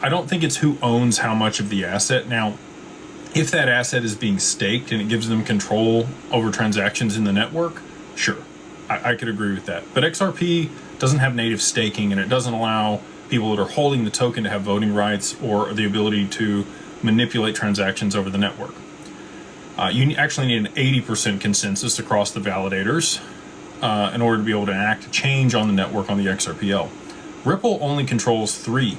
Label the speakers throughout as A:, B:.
A: I don't think it's who owns how much of the asset. Now, if that asset is being staked and it gives them control over transactions in the network, sure, I could agree with that. But XRP doesn't have native staking, and it doesn't allow people that are holding the token to have voting rights or the ability to manipulate transactions over the network. You actually need an 80% consensus across the validators in order to be able to enact a change on the network on the XRPL. Ripple only controls 3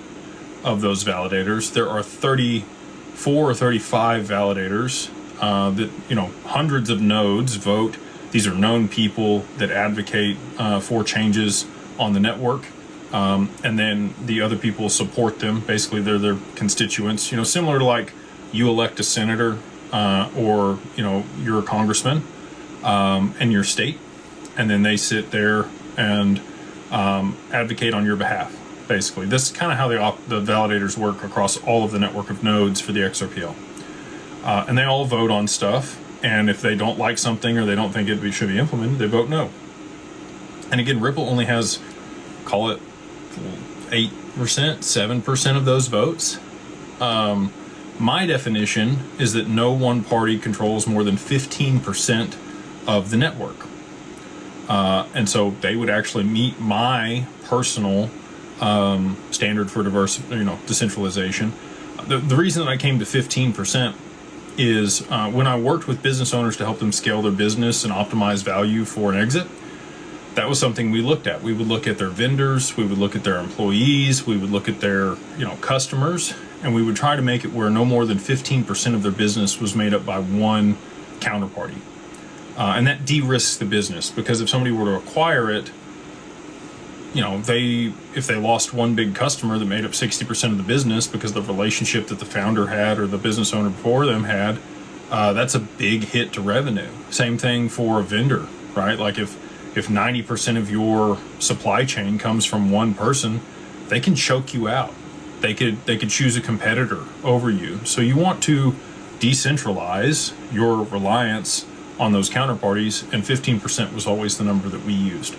A: of those validators. There are 34 or 35 validators that, hundreds of nodes vote. These are known people that advocate for changes on the network. And then the other people support them. Basically, they're their constituents, similar to like you elect a senator or, you're a congressman in your state, and then they sit there and advocate on your behalf. Basically, this is kind of how the validators work across all of the network of nodes for the XRPL. And they all vote on stuff. And if they don't like something or they don't think it should be implemented, they vote no. And again, Ripple only has, call it 8%, 7% of those votes. My definition is that no one party controls more than 15% of the network. And so they would actually meet my personal standard for decentralization. The reason that I came to 15% is when I worked with business owners to help them scale their business and optimize value for an exit, that was something we looked at. We would look at their vendors, we would look at their employees, we would look at their customers, and we would try to make it where no more than 15% of their business was made up by one counterparty. And that de-risks the business, because if somebody were to acquire it, if they lost one big customer that made up 60% of the business because of the relationship that the founder had or the business owner before them had, that's a big hit to revenue. Same thing for a vendor, right? Like if 90% of your supply chain comes from one person, they can choke you out. They could choose a competitor over you. So you want to decentralize your reliance on those counterparties, and 15% was always the number that we used.